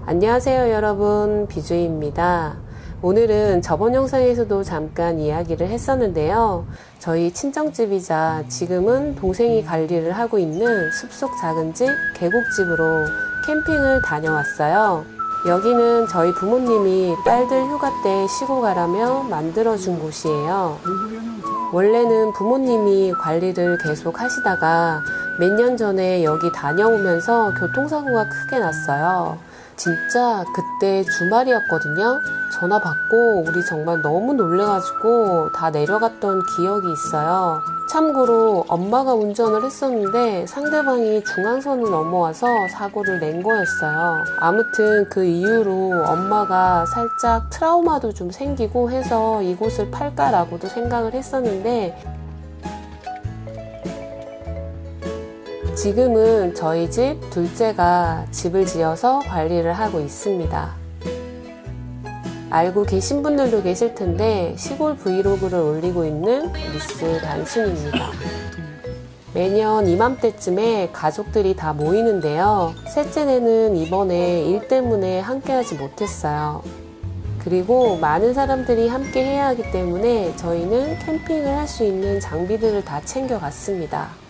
안녕하세요 여러분, 비주입니다. 오늘은 저번 영상에서도 잠깐 이야기를 했었는데요. 저희 친정집이자 지금은 동생이 관리를 하고 있는 숲속 작은 집 계곡집으로 캠핑을 다녀왔어요. 여기는 저희 부모님이 딸들 휴가 때 쉬고 가라며 만들어준 곳이에요. 원래는 부모님이 관리를 계속 하시다가 몇 년 전에 여기 다녀오면서 교통사고가 크게 났어요. 진짜 그때 주말이었거든요. 전화 받고 우리 정말 너무 놀래가지고 다 내려갔던 기억이 있어요. 참고로 엄마가 운전을 했었는데 상대방이 중앙선을 넘어와서 사고를 낸 거였어요. 아무튼 그 이후로 엄마가 살짝 트라우마도 좀 생기고 해서 이곳을 팔까라고도 생각을 했었는데, 지금은 저희 집 둘째가 집을 지어서 관리를 하고 있습니다. 알고 계신 분들도 계실 텐데 시골 브이로그를 올리고 있는 미스 단순입니다. 매년 이맘때쯤에 가족들이 다 모이는데요. 셋째네는 이번에 일 때문에 함께하지 못했어요. 그리고 많은 사람들이 함께 해야 하기 때문에 저희는 캠핑을 할 수 있는 장비들을 다 챙겨갔습니다.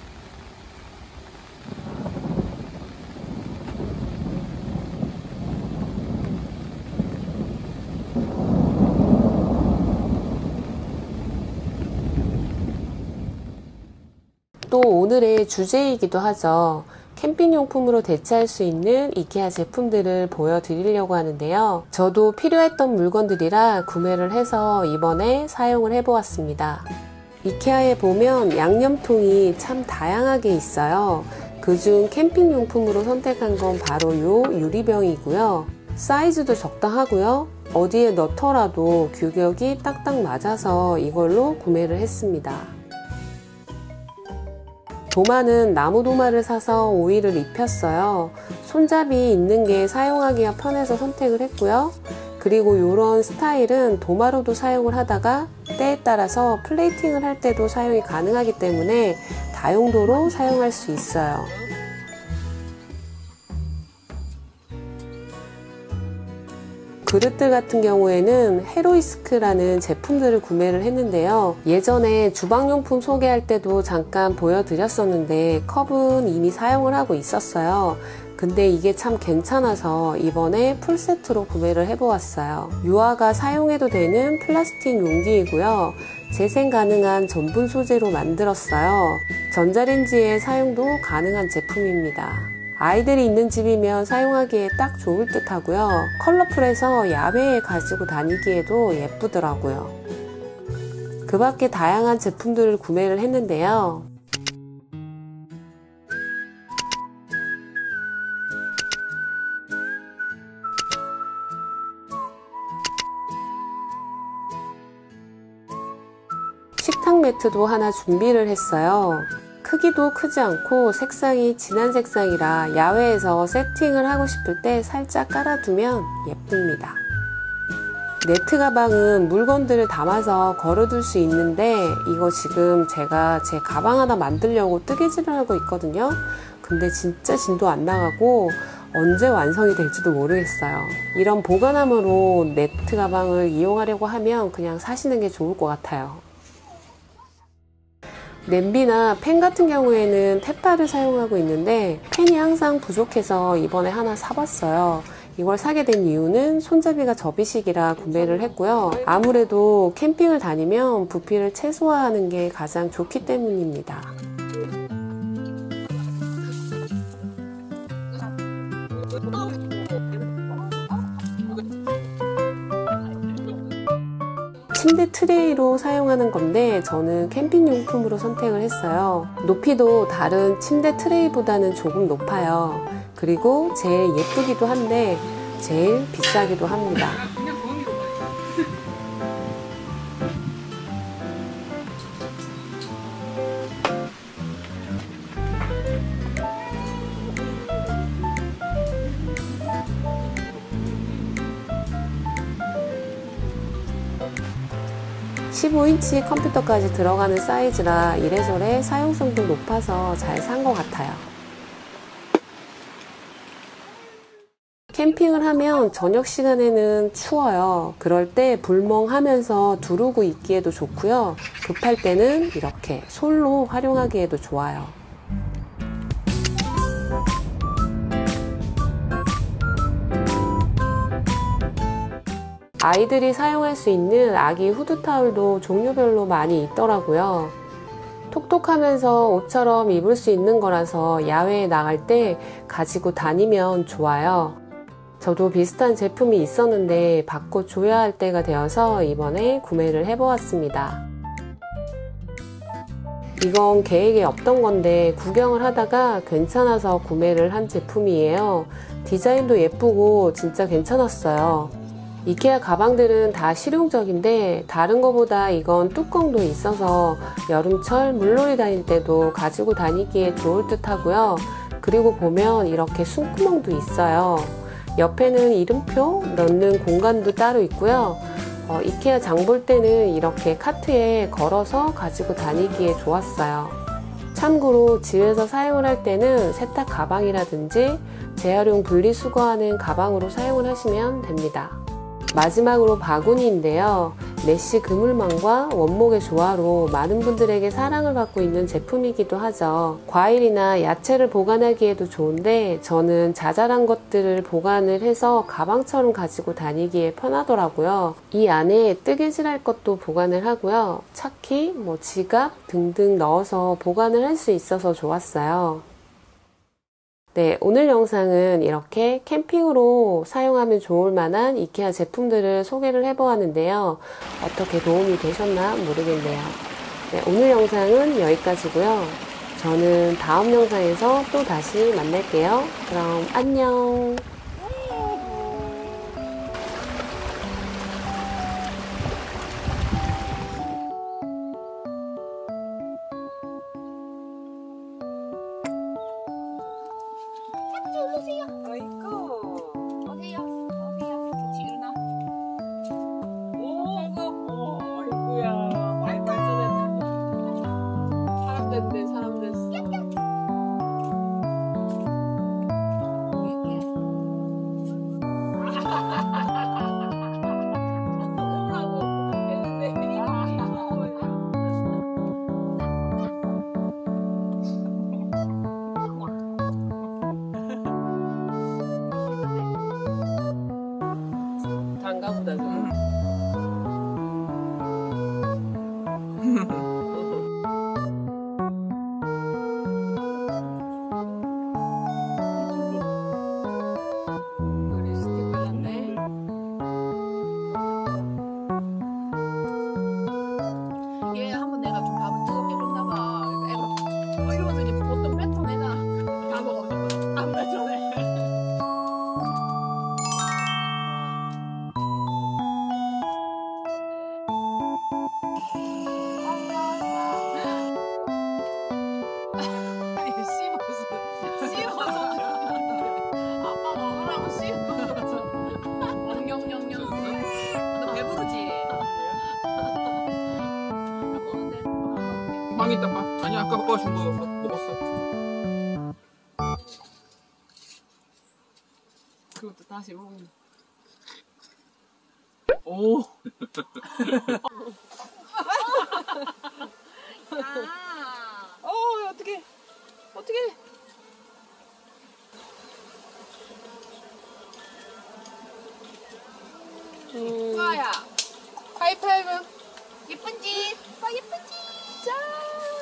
또 오늘의 주제이기도 하죠. 캠핑용품으로 대체할 수 있는 이케아 제품들을 보여드리려고 하는데요. 저도 필요했던 물건들이라 구매를 해서 이번에 사용을 해보았습니다. 이케아에 보면 양념통이 참 다양하게 있어요. 그중 캠핑용품으로 선택한 건 바로 요 유리병이고요. 사이즈도 적당하고요. 어디에 넣더라도 규격이 딱딱 맞아서 이걸로 구매를 했습니다. 도마는 나무 도마를 사서 오일을 입혔어요. 손잡이 있는 게 사용하기가 편해서 선택을 했고요. 그리고 이런 스타일은 도마로도 사용을 하다가 때에 따라서 플레이팅을 할 때도 사용이 가능하기 때문에 다용도로 사용할 수 있어요. 그릇들 같은 경우에는 헤로이스크라는 제품들을 구매를 했는데요. 예전에 주방용품 소개할 때도 잠깐 보여드렸었는데 컵은 이미 사용을 하고 있었어요. 근데 이게 참 괜찮아서 이번에 풀세트로 구매를 해보았어요. 유아가 사용해도 되는 플라스틱 용기이고요. 재생 가능한 전분 소재로 만들었어요. 전자레인지에 사용도 가능한 제품입니다. 아이들이 있는 집이면 사용하기에 딱 좋을 듯 하고요. 컬러풀해서 야외에 가지고 다니기에도 예쁘더라고요. 그 밖에 다양한 제품들을 구매를 했는데요. 식탁 매트도 하나 준비를 했어요. 크기도 크지 않고 색상이 진한 색상이라 야외에서 세팅을 하고 싶을 때 살짝 깔아두면 예쁩니다. 네트 가방은 물건들을 담아서 걸어둘 수 있는데 이거 지금 제가 제 가방 하나 만들려고 뜨개질을 하고 있거든요. 근데 진짜 진도 안 나가고 언제 완성이 될지도 모르겠어요. 이런 보관함으로 네트 가방을 이용하려고 하면 그냥 사시는 게 좋을 것 같아요. 냄비나 팬 같은 경우에는 햇바를 사용하고 있는데 팬이 항상 부족해서 이번에 하나 사봤어요. 이걸 사게 된 이유는 손잡이가 접이식이라 구매를 했고요. 아무래도 캠핑을 다니면 부피를 최소화하는 게 가장 좋기 때문입니다. 침대 트레이로 사용하는 건데 저는 캠핑용품으로 선택을 했어요. 높이도 다른 침대 트레이보다는 조금 높아요. 그리고 제일 예쁘기도 한데 제일 비싸기도 합니다. 15인치 컴퓨터까지 들어가는 사이즈라 이래저래 사용성도 높아서 잘 산 것 같아요. 캠핑을 하면 저녁 시간에는 추워요. 그럴 때 불멍하면서 두르고 있기에도 좋고요. 급할 때는 이렇게 솔로 활용하기에도 좋아요. 아이들이 사용할 수 있는 아기 후드 타올도 종류별로 많이 있더라고요. 톡톡하면서 옷처럼 입을 수 있는 거라서 야외에 나갈 때 가지고 다니면 좋아요. 저도 비슷한 제품이 있었는데 바꿔줘야 할 때가 되어서 이번에 구매를 해보았습니다. 이건 계획에 없던 건데 구경을 하다가 괜찮아서 구매를 한 제품이에요. 디자인도 예쁘고 진짜 괜찮았어요. 이케아 가방들은 다 실용적인데 다른 거보다 이건 뚜껑도 있어서 여름철 물놀이 다닐 때도 가지고 다니기에 좋을 듯 하고요. 그리고 보면 이렇게 숨구멍도 있어요. 옆에는 이름표 넣는 공간도 따로 있고요. 이케아 장 볼 때는 이렇게 카트에 걸어서 가지고 다니기에 좋았어요. 참고로 집에서 사용을 할 때는 세탁 가방이라든지 재활용 분리수거하는 가방으로 사용을 하시면 됩니다. 마지막으로 바구니인데요. 메쉬 그물망과 원목의 조화로 많은 분들에게 사랑을 받고 있는 제품이기도 하죠. 과일이나 야채를 보관하기에도 좋은데 저는 자잘한 것들을 보관을 해서 가방처럼 가지고 다니기에 편하더라고요. 이 안에 뜨개질할 것도 보관을 하고요. 차키, 지갑 등등 넣어서 보관을 할 수 있어서 좋았어요. 네, 오늘 영상은 이렇게 캠핑으로 사용하면 좋을 만한 이케아 제품들을 소개를 해보았는데요. 어떻게 도움이 되셨나 모르겠네요. 네, 오늘 영상은 여기까지고요. 저는 다음 영상에서 또 다시 만날게요. 그럼 안녕. 오세요. 아이고. 오세요. 오세요. 같이 일어나. 아이고야. 많이 발전했네. 사람 됐네, 사람 됐어. 단가보다 좀. 립스틱 발랐네. 얘 한번 내가 좀 밥을 뜨겁게 줬나 봐. 애가 이러면서 이제 보통 뱉어내나. 다 먹어. 안 뱉어내. 씹어서 아빠 먹으라고 씹어서 영영영영. 너 배부르지? 빵 있다 빵. 아니 아까 오빠 준 거 먹었어. 그것도 다시 먹는. 오. 어떡해. 어떡해. 수아야. 하이파이브. 예쁜지? 수아 예쁜지? 짠.